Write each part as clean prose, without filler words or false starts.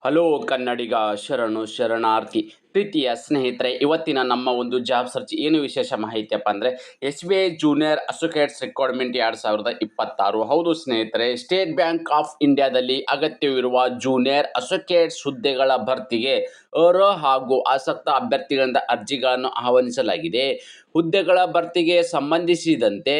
Hello ಕನ್ನಡಿಗ ಶರಣು ಶರಣಾರ್ಥಿ ಪ್ರೀತಿಯ ಸ್ನೇಹಿತರೆ, ಇವತ್ತಿನ ನಮ್ಮ ಒಂದು ಜಾಬ್ ಸರ್ಚ್ ಏನು ವಿಶೇಷ ಮಾಹಿತಿಯಪ್ಪ ಅಂದರೆ SBI ಜೂನಿಯರ್ ಅಸೋಸಿಯೇಟ್ಸ್ ರಿಕ್ವೈರ್ಮೆಂಟ್ 2026. ಹೌದು ಸ್ನೇಹಿತರೆ, ಸ್ಟೇಟ್ ಬ್ಯಾಂಕ್ ಆಫ್ ಇಂಡಿಯಾದಲ್ಲಿ ಅಗತ್ಯವಿರುವ ಜೂನಿಯರ್ ಅಸೋಸಿಯೇಟ್ಸ್ ಹುದ್ದೆಗಳ ಭರ್ತಿಗೆ ಅರ್ಹ ಹಾಗೂ ಆಸಕ್ತ ಅಭ್ಯರ್ಥಿಗಳಿಂದ ಅರ್ಜಿಗಳನ್ನು ಆಹ್ವಾನಿಸಲಾಗಿದೆ. ಹುದ್ದೆಗಳ ಭರ್ತಿಗೆ ಸಂಬಂಧಿಸಿದಂತೆ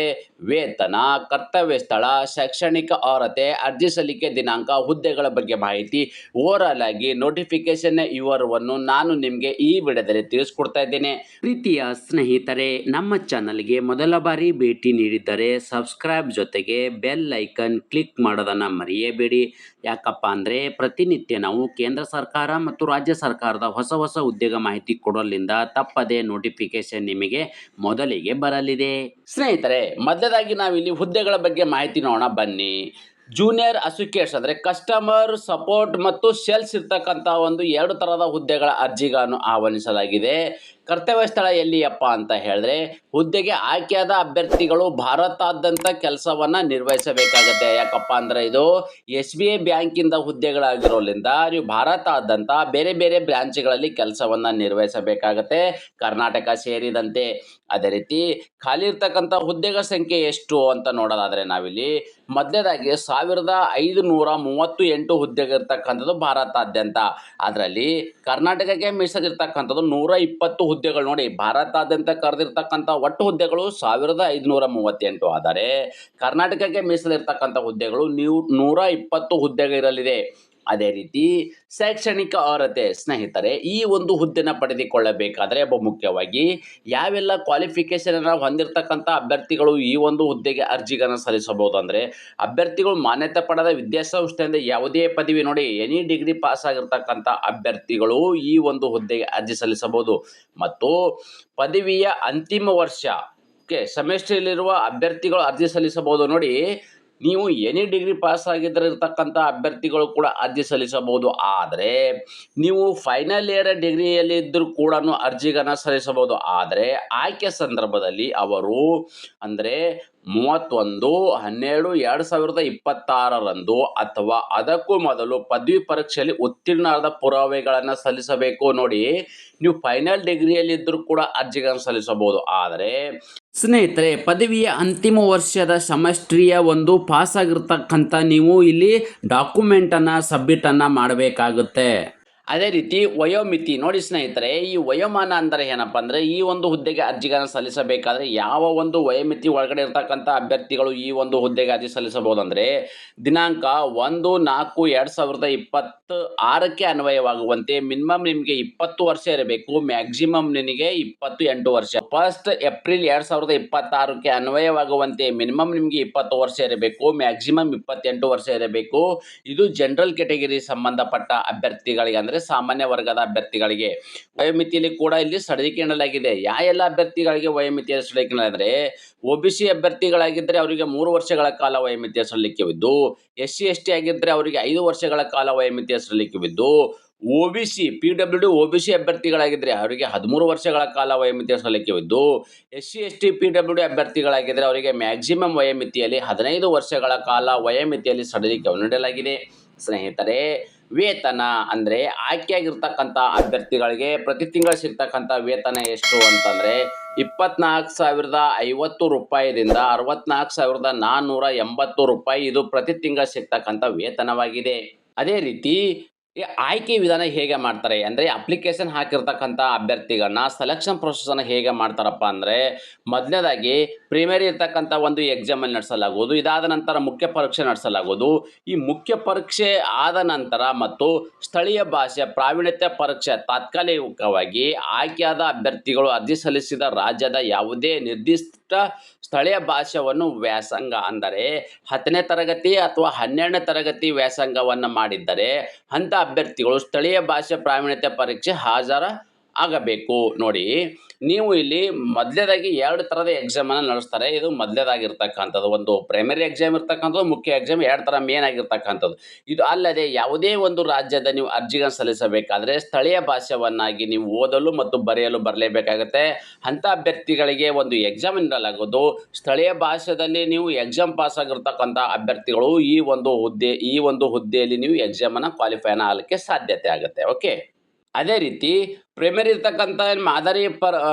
ವೇತನ, ಕರ್ತವ್ಯ ಸ್ಥಳ, ಶೈಕ್ಷಣಿಕ ಅರ್ಹತೆ, ಅರ್ಜಿ ಸಲ್ಲಿಕೆ ದಿನಾಂಕ, ಹುದ್ದೆಗಳ ಬಗ್ಗೆ ಮಾಹಿತಿ, ಓವರಾಲ್ ಆಗಿ ನೋಟಿಫಿಕೇಶನ್ ವಿವರವನ್ನು ನಾನು ನಿಮಗೆ ಈ ವಿಡಿಯೋದಲ್ಲಿ ತಿಳಿಸ್ಕೊಡ್ತಾ ಇದ್ದೇನೆ. ಪ್ರೀತಿಯ ಸ್ನೇಹಿತರೆ, ನಮ್ಮ ಚಾನಲ್ಗೆ ಮೊದಲ ಬಾರಿ ಭೇಟಿ ನೀಡಿದ್ದರೆ ಸಬ್ಸ್ಕ್ರೈಬ್ ಜೊತೆಗೆ ಬೆಲ್ ಐಕನ್ ಕ್ಲಿಕ್ ಮಾಡೋದನ್ನು ಮರೆಯಬೇಡಿ. ಯಾಕಪ್ಪ ಅಂದರೆ ಪ್ರತಿನಿತ್ಯ ನಾವು ಕೇಂದ್ರ ಸರ್ಕಾರ ಮತ್ತು ರಾಜ್ಯ ಸರ್ಕಾರದ ಹೊಸ ಹೊಸ ಉದ್ಯೋಗ ಮಾಹಿತಿ ಕೊಡೋದ್ರಿಂದ ತಪ್ಪದೆ ನೋಟಿಫಿಕೇಶನ್ ನಿಮಗೆ ಮೊದಲಿಗೆ ಬರಲಿದೆ. ಸ್ನೇಹಿತರೆ, ಮೊದಲಾಗಿ ನಾವಿಲ್ಲಿ ಹುದ್ದೆಗಳ ಬಗ್ಗೆ ಮಾಹಿತಿ ನೋಡೋಣ ಬನ್ನಿ. ಜೂನಿಯರ್ ಅಸೋಸಿಯೇಟ್ಸ್ ಅಂದರೆ ಕಸ್ಟಮರ್ ಸಪೋರ್ಟ್ ಮತ್ತು ಸೇಲ್ಸ್ ಇರ್ತಕ್ಕಂಥ ಒಂದು 2 ಥರದ ಹುದ್ದೆಗಳ ಅರ್ಜಿಗಳನ್ನು ಆಹ್ವಾನಿಸಲಾಗಿದೆ. ಕರ್ತವ್ಯ ಸ್ಥಳ ಎಲ್ಲಿಯಪ್ಪ ಅಂತ ಹೇಳಿದ್ರೆ, ಹುದ್ದೆಗೆ ಆಯ್ಕೆಯಾದ ಅಭ್ಯರ್ಥಿಗಳು ಭಾರತಾದ್ಯಂತ ಕೆಲಸವನ್ನು ನಿರ್ವಹಿಸಬೇಕಾಗುತ್ತೆ. ಯಾಕಪ್ಪ ಅಂದರೆ ಇದು SBI ಬ್ಯಾಂಕಿಂದ ಹುದ್ದೆಗಳಾಗಿರೋದ್ರಿಂದ ನೀವು ಭಾರತಾದ್ಯಂತ ಬೇರೆ ಬೇರೆ ಬ್ರಾಂಚ್ಗಳಲ್ಲಿ ಕೆಲಸವನ್ನು ನಿರ್ವಹಿಸಬೇಕಾಗತ್ತೆ, ಕರ್ನಾಟಕ ಸೇರಿದಂತೆ. ಅದೇ ರೀತಿ ಖಾಲಿ ಇರ್ತಕ್ಕಂಥ ಹುದ್ದೆಗಳ ಸಂಖ್ಯೆ ಎಷ್ಟು ಅಂತ ನೋಡೋದಾದರೆ ನಾವಿಲ್ಲಿ ಮೊದಲನೇದಾಗಿ 1538 ಹುದ್ದೆಗಳಿರ್ತಕ್ಕಂಥದ್ದು ಭಾರತಾದ್ಯಂತ. ಅದರಲ್ಲಿ ಕರ್ನಾಟಕಕ್ಕೆ ಮೀಸಲಿರ್ತಕ್ಕಂಥದ್ದು 120 ಹುದ್ದೆಗಳು. ನೋಡಿ, ಭಾರತಾದ್ಯಂತ ಕರೆದಿರ್ತಕ್ಕಂಥ ಒಟ್ಟು ಹುದ್ದೆಗಳು 1538 ಆದರೆ ಕರ್ನಾಟಕಕ್ಕೆ ಮೀಸಲಿರ್ತಕ್ಕಂಥ ಹುದ್ದೆಗಳು 120 ಹುದ್ದೆಗಳಿರಲಿದೆ. ಅದೇ ರೀತಿ ಶೈಕ್ಷಣಿಕ ಅರ್ಹತೆ ಸ್ನೇಹಿತರೆ, ಈ ಒಂದು ಹುದ್ದೆನ ಪಡೆದುಕೊಳ್ಳಬೇಕಾದರೆ ಮುಖ್ಯವಾಗಿ ಯಾವೆಲ್ಲ ಕ್ವಾಲಿಫಿಕೇಷನನ್ನು ಹೊಂದಿರತಕ್ಕಂಥ ಅಭ್ಯರ್ಥಿಗಳು ಈ ಒಂದು ಹುದ್ದೆಗೆ ಅರ್ಜಿಗಳನ್ನು ಸಲ್ಲಿಸಬಹುದು ಅಂದರೆ, ಅಭ್ಯರ್ಥಿಗಳು ಮಾನ್ಯತೆ ಪಡೆದ ವಿದ್ಯಾಸಂಸ್ಥೆಯಿಂದ ಯಾವುದೇ ಪದವಿ, ನೋಡಿ ಎನಿ ಡಿಗ್ರಿ ಪಾಸ್ ಆಗಿರ್ತಕ್ಕಂಥ ಅಭ್ಯರ್ಥಿಗಳು ಈ ಒಂದು ಹುದ್ದೆಗೆ ಅರ್ಜಿ ಸಲ್ಲಿಸಬಹುದು. ಮತ್ತು ಪದವಿಯ ಅಂತಿಮ ವರ್ಷ ಸೆಮಿಸ್ಟ್ರಲ್ಲಿರುವ ಅಭ್ಯರ್ಥಿಗಳು ಅರ್ಜಿ ಸಲ್ಲಿಸಬಹುದು. ನೋಡಿ, ನೀವು ಎನಿ ಡಿಗ್ರಿ ಪಾಸ್ ಆಗಿದ್ದರೆ ಇರ್ತಕ್ಕಂಥ ಅಭ್ಯರ್ಥಿಗಳು ಕೂಡ ಅರ್ಜಿ ಸಲ್ಲಿಸಬಹುದು. ಆದರೆ ನೀವು ಫೈನಲ್ ಇಯರ್ ಡಿಗ್ರಿಯಲ್ಲಿ ಇದ್ದರೂ ಕೂಡ ಅರ್ಜಿಗಳನ್ನು ಸಲ್ಲಿಸಬಹುದು. ಆದರೆ ಆಯ್ಕೆ ಸಂದರ್ಭದಲ್ಲಿ ಅವರು ಅಂದರೆ 31/12/2026 ಅಥವಾ ಅದಕ್ಕೂ ಮೊದಲು ಪದವಿ ಪರೀಕ್ಷೆಯಲ್ಲಿ ಉತ್ತೀರ್ಣರಾದ ಪುರಾವೆಗಳನ್ನು ಸಲ್ಲಿಸಬೇಕು. ನೋಡಿ, ನೀವು ಫೈನಲ್ ಡಿಗ್ರಿಯಲ್ಲಿ ಇದ್ದರೂ ಕೂಡ ಅರ್ಜಿಗಳನ್ನು ಸಲ್ಲಿಸಬಹುದು. ಆದರೆ ಸ್ನೇಹಿತರೆ, ಪದವಿಯ ಅಂತಿಮ ವರ್ಷದ ಸೆಮಿಸ್ಟ್ರಿಯ ಒಂದು ಪಾಸ್ ಆಗಿರ್ತಕ್ಕಂಥ ನೀವು ಇಲ್ಲಿ ಡಾಕ್ಯುಮೆಂಟನ್ನು ಸಬ್ಮಿಟನ್ನು ಮಾಡಬೇಕಾಗುತ್ತೆ. ಅದೇ ರೀತಿ ವಯೋಮಿತಿ, ನೋಡಿ ಸ್ನೇಹಿತರೆ, ಈ ವಯೋಮಾನ ಅಂದರೆ ಏನಪ್ಪ ಅಂದರೆ, ಈ ಒಂದು ಹುದ್ದೆಗೆ ಅರ್ಜಿಗಳನ್ನು ಸಲ್ಲಿಸಬೇಕಾದ್ರೆ ಯಾವ ಒಂದು ವಯೋಮಿತಿ ಒಳಗಡೆ ಇರ್ತಕ್ಕಂಥ ಅಭ್ಯರ್ಥಿಗಳು ಈ ಒಂದು ಹುದ್ದೆಗೆ ಅರ್ಜಿ ಸಲ್ಲಿಸಬಹುದು ಅಂದರೆ, ದಿನಾಂಕ 1/4/2026ಕ್ಕೆ ಅನ್ವಯವಾಗುವಂತೆ ಮಿನಿಮಮ್ ನಿಮಗೆ 20 ವರ್ಷ ಇರಬೇಕು, ಮ್ಯಾಕ್ಸಿಮಮ್ ನಿನಗೆ 28 ವರ್ಷ. 1 ಏಪ್ರಿಲ್ 2026ಕ್ಕೆ ಅನ್ವಯವಾಗುವಂತೆ ಮಿನಿಮಮ್ ನಿಮಗೆ 20 ವರ್ಷ ಇರಬೇಕು, ಮ್ಯಾಕ್ಸಿಮಮ್ 28 ವರ್ಷ ಇರಬೇಕು. ಇದು ಜನರಲ್ ಕೆಟಗರಿ ಸಂಬಂಧಪಟ್ಟ ಅಭ್ಯರ್ಥಿಗಳಿಗೆ ಅಂದರೆ ಸಾಮಾನ್ಯ ವರ್ಗದ ಅಭ್ಯರ್ಥಿಗಳಿಗೆ. ವಯೋಮಿತಿಯಲ್ಲಿ ಕೂಡ ಇಲ್ಲಿ ಸಡಿಲಿಕೆ ನೀಡಲಾಗಿದೆ. ಎಲ್ಲ ಅಭ್ಯರ್ಥಿಗಳಿಗೆ ವಯೋಮಿತಿಯಲ್ಲಿ ಸಡಿಲಿಕೆ ಅಂದರೆ, OBC ಅಭ್ಯರ್ಥಿಗಳಾಗಿದ್ದರೆ ಅವರಿಗೆ 3 ವರ್ಷಗಳ ಕಾಲ ವಯೋಮಿತಿಯ ಸಡಿಲಿಕೆವಿದ್ದು, SC/ST ಆಗಿದ್ದರೆ ಅವರಿಗೆ 5 ವರ್ಷಗಳ ಕಾಲ ವಯೋಮಿತಿಯ ಸಡಿಲಿಕೆವಿದ್ದು, OBC PWD OBC ಅಭ್ಯರ್ಥಿಗಳಾಗಿದ್ದರೆ ಅವರಿಗೆ 13 ವರ್ಷಗಳ ಕಾಲ ವಯೋಮಿತಿಯ ಸಡಿಲಿಕೆವಿದ್ದು, SC/ST PWD ಅಭ್ಯರ್ಥಿಗಳಾಗಿದ್ದರೆ ಅವರಿಗೆ ಮ್ಯಾಕ್ಸಿಮಮ್ ವಯೋಮಿತಿಯಲ್ಲಿ 15 ವರ್ಷಗಳ ಕಾಲ ವಯೋಮಿತಿಯಲ್ಲಿ ಸಡಿಲಿಕೆಯನ್ನು ನೀಡಲಾಗಿದೆ. ಸ್ನೇಹಿತರೆ, ವೇತನ ಅಂದರೆ ಆಯ್ಕೆಯಾಗಿರ್ತಕ್ಕಂಥ ಅಭ್ಯರ್ಥಿಗಳಿಗೆ ಪ್ರತಿ ತಿಂಗಳು ಸಿಗ್ತಕ್ಕಂಥ ವೇತನ ಎಷ್ಟು ಅಂತಂದರೆ 24,050 ರೂಪಾಯಿದಿಂದ 64,480 ರೂಪಾಯಿ ಇದು ಪ್ರತಿ ತಿಂಗಳು ಸಿಗ್ತಕ್ಕಂಥ ವೇತನವಾಗಿದೆ. ಅದೇ ರೀತಿ ಈ ಆಯ್ಕೆ ವಿಧಾನ ಹೇಗೆ ಮಾಡ್ತಾರೆ ಅಂದರೆ, ಅಪ್ಲಿಕೇಶನ್ ಹಾಕಿರ್ತಕ್ಕಂಥ ಅಭ್ಯರ್ಥಿಗಳನ್ನ ಸೆಲೆಕ್ಷನ್ ಪ್ರೊಸೆಸನ್ನು ಹೇಗೆ ಮಾಡ್ತಾರಪ್ಪ ಅಂದರೆ, ಮೊದಲನೇದಾಗಿ ಪ್ರಿಮರಿ ಇರ್ತಕ್ಕಂಥ ಒಂದು ಎಕ್ಸಾಮಲ್ಲಿ ನಡೆಸಲಾಗುವುದು. ಇದಾದ ನಂತರ ಮುಖ್ಯ ಪರೀಕ್ಷೆ ನಡೆಸಲಾಗುವುದು. ಈ ಮುಖ್ಯ ಪರೀಕ್ಷೆ ಆದ ನಂತರ ಮತ್ತು ಸ್ಥಳೀಯ ಭಾಷೆ ಪ್ರಾವೀಣ್ಯತೆ ಪರೀಕ್ಷೆ ತಾತ್ಕಾಲಿಕವಾಗಿ ಆಯ್ಕೆಯಾದ ಅಭ್ಯರ್ಥಿಗಳು ಅರ್ಜಿ ಸಲ್ಲಿಸಿದ ರಾಜ್ಯದ ಯಾವುದೇ ನಿರ್ದಿಷ್ಟ ಸ್ಥಳೀಯ ಭಾಷೆಯನ್ನು ವ್ಯಾಸಂಗ ಅಂದರೆ 10ನೇ ತರಗತಿ ಅಥವಾ 12ನೇ ತರಗತಿ ವ್ಯಾಸಂಗವನ್ನು ಮಾಡಿದ್ದರೆ ಅಂಥ ಅಭ್ಯರ್ಥಿಗಳು ಸ್ಥಳೀಯ ಭಾಷೆ ಪ್ರಾವೀಣ್ಯತೆ ಪರೀಕ್ಷೆ ಆಗಬೇಕು. ನೋಡಿ, ನೀವು ಇಲ್ಲಿ ಮೊದಲನೇದಾಗಿ 2 ಥರದ ಎಕ್ಸಾಮನ್ನು ನಡೆಸ್ತಾರೆ. ಇದು ಮೊದಲನೇದಾಗಿರ್ತಕ್ಕಂಥದ್ದು. ಒಂದು ಪ್ರೈಮರಿ ಎಕ್ಸಾಮ್ ಇರ್ತಕ್ಕಂಥದ್ದು, ಮುಖ್ಯ ಎಕ್ಸಾಮ್ 2 ಥರ ಮೇನ್ ಆಗಿರ್ತಕ್ಕಂಥದ್ದು. ಇದು ಅಲ್ಲದೆ ಯಾವುದೇ ಒಂದು ರಾಜ್ಯದ ನೀವು ಅರ್ಜಿಗಳನ್ನು ಸಲ್ಲಿಸಬೇಕಾದ್ರೆ ಸ್ಥಳೀಯ ಭಾಷೆಯನ್ನಾಗಿ ನೀವು ಓದಲು ಮತ್ತು ಬರೆಯಲು ಬರಲೇಬೇಕಾಗುತ್ತೆ. ಅಂಥ ಅಭ್ಯರ್ಥಿಗಳಿಗೆ ಒಂದು ಎಕ್ಸಾಮ್ ನೀಡಲಾಗುವುದು. ಸ್ಥಳೀಯ ಭಾಷೆಯಲ್ಲಿ ನೀವು ಎಕ್ಸಾಮ್ ಪಾಸ್ ಆಗಿರ್ತಕ್ಕಂಥ ಅಭ್ಯರ್ಥಿಗಳು ಈ ಒಂದು ಹುದ್ದೆಯಲ್ಲಿ ನೀವು ಎಕ್ಸಾಮನ್ನು ಕ್ವಾಲಿಫೈನ ಆಗಲಿಕ್ಕೆ ಸಾಧ್ಯತೆ ಆಗುತ್ತೆ. ಓಕೆ. ಅದೇ ರೀತಿ ಪ್ರೈಮರಿ ಇರ್ತಕ್ಕಂಥ ಮಾದರಿ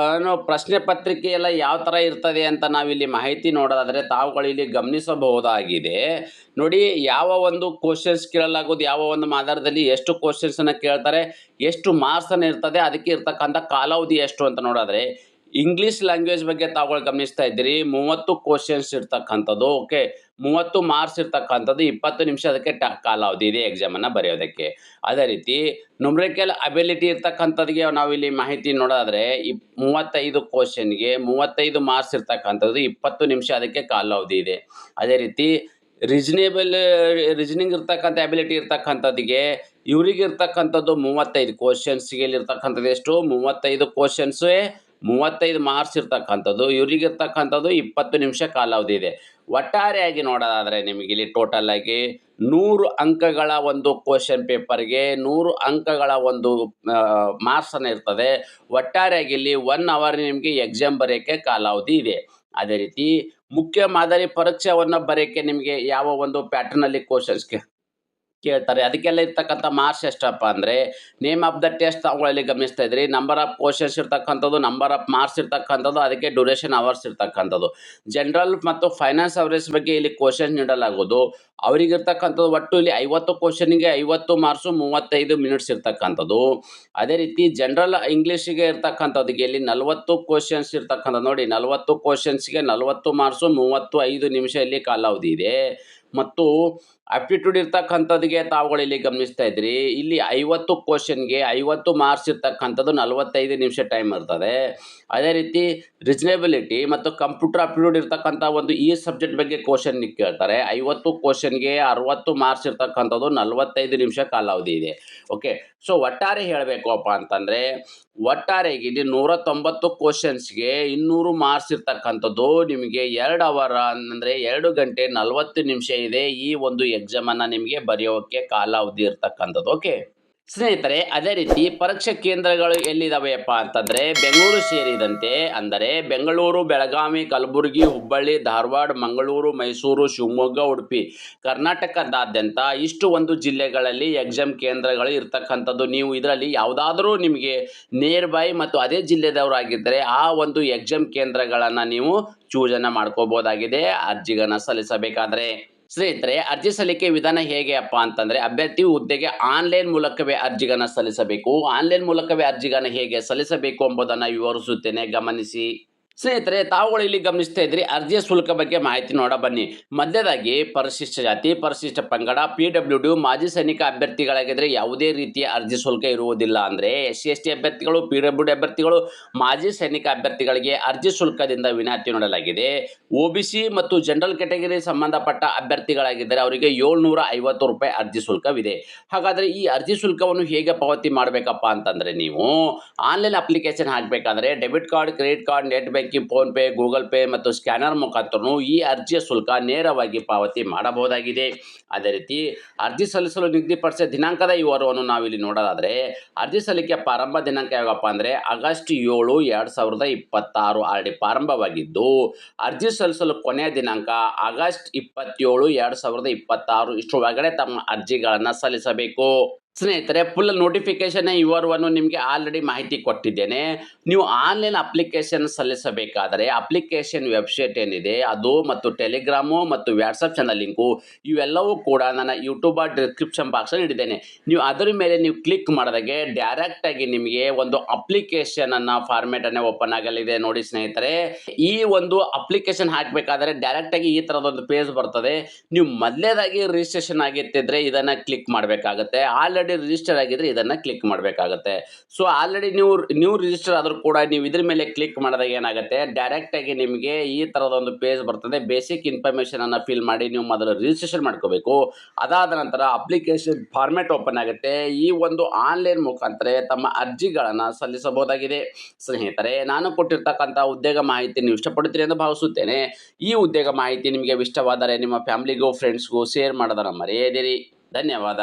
ಪ್ರಶ್ನೆ ಪತ್ರಿಕೆ ಎಲ್ಲ ಯಾವ ಥರ ಇರ್ತದೆ ಅಂತ ನಾವಿಲ್ಲಿ ಮಾಹಿತಿ ನೋಡೋದಾದರೆ ತಾವುಗಳು ಇಲ್ಲಿ ಗಮನಿಸಬಹುದಾಗಿದೆ. ನೋಡಿ, ಯಾವ ಒಂದು ಕ್ವಶನ್ಸ್ ಕೇಳಲಾಗೋದು, ಯಾವ ಒಂದು ಆಧಾರದಲ್ಲಿ ಎಷ್ಟು ಕ್ವಶನ್ಸನ್ನು ಕೇಳ್ತಾರೆ, ಎಷ್ಟು ಮಾರ್ಕ್ಸನ್ನು ಇರ್ತದೆ, ಅದಕ್ಕೆ ಇರ್ತಕ್ಕಂಥ ಕಾಲಾವಧಿ ಎಷ್ಟು ಅಂತ ನೋಡಿದ್ರೆ ಇಂಗ್ಲೀಷ್ ಲ್ಯಾಂಗ್ವೇಜ್ ಬಗ್ಗೆ ತಾವುಗಳು ಗಮನಿಸ್ತಾ ಇದ್ದೀರಿ. 30 ಕ್ವಶನ್ಸ್ ಇರ್ತಕ್ಕಂಥದ್ದು. ಓಕೆ, 30 ಮಾರ್ಕ್ಸ್ ಇರ್ತಕ್ಕಂಥದ್ದು, 20 ನಿಮಿಷ ಅದಕ್ಕೆ ಕಾಲಾವಧಿ ಇದೆ ಎಕ್ಸಾಮನ್ನು ಬರೆಯೋದಕ್ಕೆ. ಅದೇ ರೀತಿ ನ್ಯೂಮರಿಕಲ್ ಅಬಿಲಿಟಿ ಇರ್ತಕ್ಕಂಥದ್ದಿಗೆ ನಾವಿಲ್ಲಿ ಮಾಹಿತಿ ನೋಡೋದಾದರೆ 35 ಕ್ವಶನ್ಗೆ 35 ಮಾರ್ಕ್ಸ್ ಇರ್ತಕ್ಕಂಥದ್ದು, 20 ನಿಮಿಷ ಅದಕ್ಕೆ ಕಾಲಾವಧಿ ಇದೆ. ಅದೇ ರೀತಿ ರೀಸನಿಂಗ್ ಇರ್ತಕ್ಕಂಥ ಅಬಿಲಿಟಿ ಇರ್ತಕ್ಕಂಥದ್ದಿಗೆ ಇವರಿಗೆ ಇರ್ತಕ್ಕಂಥದ್ದು 35 ಕ್ವಶನ್ಸ್ಗೆ ಇರ್ತಕ್ಕಂಥದ್ದು ಎಷ್ಟು 35 ಕ್ವಶನ್ಸೇ 35 ಮಾರ್ಕ್ಸ್ ಇರ್ತಕ್ಕಂಥದ್ದು, ಇವರಿಗಿರ್ತಕ್ಕಂಥದ್ದು 20 ನಿಮಿಷ ಕಾಲಾವಧಿ ಇದೆ. ಒಟ್ಟಾರೆಯಾಗಿ ನೋಡೋದಾದರೆ ನಿಮಗೆ ಇಲ್ಲಿ ಟೋಟಲ್ ಆಗಿ 100 ಅಂಕಗಳ ಒಂದು ಕ್ವಶನ್ ಪೇಪರ್ಗೆ 100 ಅಂಕಗಳ ಒಂದು ಮಾರ್ಕ್ಸನ್ನು ಇರ್ತದೆ. ಒಟ್ಟಾರೆಯಾಗಿ ಇಲ್ಲಿ 1 ಅವರ್ ನಿಮಗೆ ಎಕ್ಸಾಮ್ ಬರೆಯೋಕ್ಕೆ ಕಾಲಾವಧಿ ಇದೆ. ಅದೇ ರೀತಿ ಮುಖ್ಯ ಮಾದರಿ ಪರೀಕ್ಷೆಯನ್ನು ಬರೆಯೋಕ್ಕೆ ನಿಮಗೆ ಯಾವ ಒಂದು ಪ್ಯಾಟರ್ನಲ್ಲಿ ಕ್ವಶನ್ಸ್ಗೆ ಕೇಳ್ತಾರೆ, ಅದಕ್ಕೆಲ್ಲ ಇರ್ತಕ್ಕಂಥ ಮಾರ್ಕ್ಸ್ ಎಷ್ಟಪ್ಪ ಅಂದರೆ ನೇಮ್ ಆಫ್ ದ ಟೆಸ್ಟ್ ಅವುಗಳಲ್ಲಿ ಗಮನಿಸ್ತಾ ಇದ್ರಿ. ನಂಬರ್ ಆಫ್ ಕ್ವಶನ್ಸ್ ಇರ್ತಕ್ಕಂಥದ್ದು, ನಂಬರ್ ಆಫ್ ಮಾರ್ಕ್ಸ್ ಇರ್ತಕ್ಕಂಥದ್ದು, ಅದಕ್ಕೆ ಡ್ಯೂರೇಷನ್ ಅವರ್ಸ್ ಇರ್ತಕ್ಕಂಥದ್ದು. ಜನರಲ್ ಮತ್ತು ಫೈನಾನ್ಸ್ ಅವರೇಜ್ ಬಗ್ಗೆ ಇಲ್ಲಿ ಕ್ವಶನ್ ನೀಡಲಾಗೋದು. ಅವರಿಗಿರ್ತಕ್ಕಂಥದ್ದು ಒಟ್ಟು ಇಲ್ಲಿ 50 ಕ್ವಶನ್ಗೆ 50 ಮಾರ್ಕ್ಸು 35 ಮಿನಿಟ್ಸ್ ಇರ್ತಕ್ಕಂಥದ್ದು. ಅದೇ ರೀತಿ ಜನರಲ್ ಇಂಗ್ಲೀಷಿಗೆ ಇರ್ತಕ್ಕಂಥದ್ದಿಗೆ ಇಲ್ಲಿ 40 ಕ್ವಶನ್ಸ್ ಇರ್ತಕ್ಕಂಥದ್ದು. ನೋಡಿ, 40 ಕ್ವಶನ್ಸ್ಗೆ 40 ಮಾರ್ಕ್ಸು 35 ನಿಮಿಷ ಇಲ್ಲಿ ಕಾಲಾವಧಿ ಇದೆ. ಮತ್ತು ಆಪ್ಟಿಟ್ಯೂಡ್ ಇರ್ತಕ್ಕಂಥದ್ದಿಗೆ ತಾವುಗಳು ಇಲ್ಲಿ ಗಮನಿಸ್ತಾ ಇದ್ರಿ. ಇಲ್ಲಿ 50 ಕ್ವಶನ್ಗೆ 50 ಮಾರ್ಕ್ಸ್ ಇರ್ತಕ್ಕಂಥದ್ದು 45 ನಿಮಿಷ ಟೈಮ್ ಇರ್ತದೆ. ಅದೇ ರೀತಿ ರೀಸನೇಬಿಲಿಟಿ ಮತ್ತು ಕಂಪ್ಯೂಟರ್ ಆಪ್ಟಿಟ್ಯೂಡ್ ಇರ್ತಕ್ಕಂಥ ಒಂದು ಈ ಸಬ್ಜೆಕ್ಟ್ ಬಗ್ಗೆ ಕ್ವಶನ್ ಕೇಳ್ತಾರೆ. 50 ಕ್ವಶನ್ಗೆ 60 ಮಾರ್ಕ್ಸ್ ಇರ್ತಕ್ಕಂಥದ್ದು 45 ನಿಮಿಷ ಕಾಲಾವಧಿ ಇದೆ. ಓಕೆ, ಸೊ ಒಟ್ಟಾರೆ ಹೇಳಬೇಕಪ್ಪ ಅಂತಂದರೆ ಒಟ್ಟಾರೆಗೆ ಇಲ್ಲಿ 190 ಕ್ವಶನ್ಸ್ಗೆ 200 ಮಾರ್ಕ್ಸ್ ಇರ್ತಕ್ಕಂಥದ್ದು ನಿಮಗೆ 2 ಅವರ್ ಅಂದರೆ 2 ಗಂಟೆ 40 ನಿಮಿಷ ಇದೆ ಈ ಒಂದು ಎಕ್ಸಾಮನ್ನು ನಿಮಗೆ ಬರೆಯೋಕ್ಕೆ ಕಾಲಾವಧಿ ಇರ್ತಕ್ಕಂಥದ್ದು. ಓಕೆ ಸ್ನೇಹಿತರೆ, ಅದೇ ರೀತಿ ಪರೀಕ್ಷಾ ಕೇಂದ್ರಗಳು ಎಲ್ಲಿದ್ದಾವೆಯಪ್ಪ ಅಂತಂದರೆ ಬೆಂಗಳೂರು ಸೇರಿದಂತೆ ಅಂದರೆ ಬೆಂಗಳೂರು, ಬೆಳಗಾವಿ, ಕಲಬುರಗಿ, ಹುಬ್ಬಳ್ಳಿ, ಧಾರವಾಡ, ಮಂಗಳೂರು, ಮೈಸೂರು, ಶಿವಮೊಗ್ಗ, ಉಡುಪಿ, ಕರ್ನಾಟಕದಾದ್ಯಂತ ಇಷ್ಟು ಒಂದು ಜಿಲ್ಲೆಗಳಲ್ಲಿ ಎಕ್ಸಾಮ್ ಕೇಂದ್ರಗಳು ಇರ್ತಕ್ಕಂಥದ್ದು. ನೀವು ಇದರಲ್ಲಿ ಯಾವುದಾದ್ರೂ ನಿಮಗೆ ನಿಯರ್ ಬೈ ಮತ್ತು ಅದೇ ಜಿಲ್ಲೆದವರಾಗಿದ್ದರೆ ಆ ಒಂದು ಎಕ್ಸಾಮ್ ಕೇಂದ್ರಗಳನ್ನು ನೀವು ಚೂಸನ್ನು ಮಾಡ್ಕೋಬೋದಾಗಿದೆ ಅರ್ಜಿಗಳನ್ನು ಸಲ್ಲಿಸಬೇಕಾದ್ರೆ. ಸ್ನೇಹಿತರೆ, ಅರ್ಜಿ ಸಲ್ಲಿಕೆ ವಿಧಾನ ಹೇಗೆ ಅಪ್ಪ ಅಂತಂದರೆ ಅಭ್ಯರ್ಥಿ ಹುದ್ದೆಗೆ ಆನ್ಲೈನ್ ಮೂಲಕವೇ ಅರ್ಜಿಗಳನ್ನು ಸಲ್ಲಿಸಬೇಕು. ಆನ್ಲೈನ್ ಮೂಲಕವೇ ಅರ್ಜಿಗಳನ್ನು ಹೇಗೆ ಸಲ್ಲಿಸಬೇಕು ಎಂಬುದನ್ನು ವಿವರಿಸುತ್ತೇನೆ, ಗಮನಿಸಿ. ಸ್ನೇಹಿತರೆ, ತಾವುಗಳು ಇಲ್ಲಿ ಗಮನಿಸ್ತಾ ಇದ್ರಿ ಅರ್ಜಿಯ ಶುಲ್ಕ ಬಗ್ಗೆ ಮಾಹಿತಿ ನೋಡ ಬನ್ನಿ. ಮೊದಲನೇದಾಗಿ ಪರಿಶಿಷ್ಟ ಜಾತಿ, ಪರಿಶಿಷ್ಟ ಪಂಗಡ, PWD ಮಾಜಿ ಸೈನಿಕ ಅಭ್ಯರ್ಥಿಗಳಾಗಿದ್ದರೆ ಯಾವುದೇ ರೀತಿಯ ಅರ್ಜಿ ಶುಲ್ಕ ಇರುವುದಿಲ್ಲ. ಅಂದರೆ SC/ST ಅಭ್ಯರ್ಥಿಗಳು, PWD ಅಭ್ಯರ್ಥಿಗಳು, ಮಾಜಿ ಸೈನಿಕ ಅಭ್ಯರ್ಥಿಗಳಿಗೆ ಅರ್ಜಿ ಶುಲ್ಕದಿಂದ ವಿನಾಯಿತಿ ನೀಡಲಾಗಿದೆ. OBC ಮತ್ತು ಜನರಲ್ ಕ್ಯಾಟಗರಿ ಸಂಬಂಧಪಟ್ಟ ಅಭ್ಯರ್ಥಿಗಳಾಗಿದ್ದರೆ ಅವರಿಗೆ 750 ರೂಪಾಯಿ ಅರ್ಜಿ ಶುಲ್ಕವಿದೆ. ಹಾಗಾದರೆ ಈ ಅರ್ಜಿ ಶುಲ್ಕವನ್ನು ಹೇಗೆ ಪಾವತಿ ಮಾಡಬೇಕಪ್ಪ ಅಂತಂದರೆ ನೀವು ಆನ್ಲೈನ್ ಅಪ್ಲಿಕೇಶನ್ ಹಾಕಬೇಕಾದ್ರೆ debit card, credit card, net banking, PhonePe, Google Pay ಮತ್ತು ಸ್ಕ್ಯಾನರ್ ಮುಖಾಂತರ ಈ ಅರ್ಜಿಯ ಶುಲ್ಕ ನೇರವಾಗಿ ಪಾವತಿ ಮಾಡಬಹುದಾಗಿದೆ. ಅದೇ ರೀತಿ ಅರ್ಜಿ ಸಲ್ಲಿಸಲು ನಿಗದಿಪಡಿಸಿದ ದಿನಾಂಕದ ವಿವರವನ್ನು ನಾವಿಲ್ಲಿ ನೋಡೋದಾದರೆ ಅರ್ಜಿ ಸಲ್ಲಿಕೆ ಪ್ರಾರಂಭ ದಿನಾಂಕ ಯಾವಪ್ಪ ಅಂದರೆ ಆಗಸ್ಟ್ 7, 2026 ಆಲ್ರೆಡಿ ಪ್ರಾರಂಭವಾಗಿದ್ದು ಅರ್ಜಿ ಸಲ್ಲಿಸಲು ಕೊನೆಯ ದಿನಾಂಕ ಆಗಸ್ಟ್ 27, 2026 ಇಷ್ಟರೊಳಗಡೆ ತಮ್ಮ ಅರ್ಜಿಗಳನ್ನು ಸಲ್ಲಿಸಬೇಕು. ಸ್ನೇಹಿತರೆ, ಫುಲ್ ನೋಟಿಫಿಕೇಶನ್ ವಿವರವನ್ನು ನಿಮಗೆ ಆಲ್ರೆಡಿ ಮಾಹಿತಿ ಕೊಟ್ಟಿದ್ದೇನೆ. ನೀವು ಆನ್ಲೈನ್ ಅಪ್ಲಿಕೇಶನ್ ಸಲ್ಲಿಸಬೇಕಾದರೆ ಅಪ್ಲಿಕೇಶನ್ ವೆಬ್ಸೈಟ್ ಏನಿದೆ ಅದು ಮತ್ತು ಟೆಲಿಗ್ರಾಮು ಮತ್ತು ವಾಟ್ಸಪ್ ಚಾನಲ್ ಲಿಂಕು ಇವೆಲ್ಲವೂ ಕೂಡ ನನ್ನ ಯೂಟ್ಯೂಬ್ ಡಿಸ್ಕ್ರಿಪ್ಷನ್ ಬಾಕ್ಸಲ್ಲಿ ಇಟ್ಟಿದ್ದೇನೆ. ನೀವು ಅದರ ಮೇಲೆ ನೀವು ಕ್ಲಿಕ್ ಮಾಡಿದಾಗೆ ಡೈರೆಕ್ಟಾಗಿ ನಿಮಗೆ ಒಂದು ಅಪ್ಲಿಕೇಶನನ್ನು ಫಾರ್ಮೇಟನ್ನೇ ಓಪನ್ ಆಗಲಿದೆ. ನೋಡಿ ಸ್ನೇಹಿತರೆ, ಈ ಒಂದು ಅಪ್ಲಿಕೇಶನ್ ಹಾಕಬೇಕಾದ್ರೆ ಡೈರೆಕ್ಟಾಗಿ ಈ ಥರದೊಂದು ಪೇಜ್ ಬರ್ತದೆ. ನೀವು ಮೊದಲೇದಾಗಿ ರಿಜಿಸ್ಟ್ರೇಷನ್ ಆಗಿತ್ತಿದ್ರೆ ಇದನ್ನು ಕ್ಲಿಕ್ ಮಾಡಬೇಕಾಗುತ್ತೆ. ಆಲ್ರೆಡಿ ಆಲ್ರೆಡಿ ರಿಜಿಸ್ಟರ್ ಆಗಿದ್ರೆ ಇದನ್ನು ಕ್ಲಿಕ್ ಮಾಡಬೇಕಾಗತ್ತೆ. ಸೊ ಆಲ್ರೆಡಿ ನೀವು ರಿಜಿಸ್ಟರ್ ಆದರೂ ಕೂಡ ನೀವು ಇದ್ರ ಮೇಲೆ ಕ್ಲಿಕ್ ಮಾಡಿದಾಗ ಏನಾಗುತ್ತೆ, ಡೈರೆಕ್ಟಾಗಿ ನಿಮಗೆ ಈ ಥರದ ಒಂದು ಪೇಜ್ ಬರ್ತದೆ. ಬೇಸಿಕ್ ಇನ್ಫಾರ್ಮೇಷನನ್ನು ಫಿಲ್ ಮಾಡಿ ನೀವು ಮೊದಲು ರಿಜಿಸ್ಟ್ರೇಷನ್ ಮಾಡ್ಕೋಬೇಕು. ಅದಾದ ನಂತರ ಅಪ್ಲಿಕೇಶನ್ ಫಾರ್ಮ್ಯಾಟ್ ಓಪನ್ ಆಗುತ್ತೆ. ಈ ಒಂದು ಆನ್ಲೈನ್ ಮುಖಾಂತರ ತಮ್ಮ ಅರ್ಜಿಗಳನ್ನು ಸಲ್ಲಿಸಬಹುದಾಗಿದೆ. ಸ್ನೇಹಿತರೆ, ನಾನು ಕೊಟ್ಟಿರ್ತಕ್ಕಂಥ ಉದ್ಯೋಗ ಮಾಹಿತಿ ನೀವು ಇಷ್ಟಪಡುತ್ತೀರಿ ಎಂದು ಭಾವಿಸುತ್ತೇನೆ. ಈ ಉದ್ಯೋಗ ಮಾಹಿತಿ ನಿಮಗೆ ಇಷ್ಟವಾದರೆ ನಿಮ್ಮ ಫ್ಯಾಮಿಲಿಗೂ ಫ್ರೆಂಡ್ಸ್ಗೂ ಶೇರ್ ಮಾಡೋದನ್ನು ಮರೆಯದಿರಿ. ಧನ್ಯವಾದ.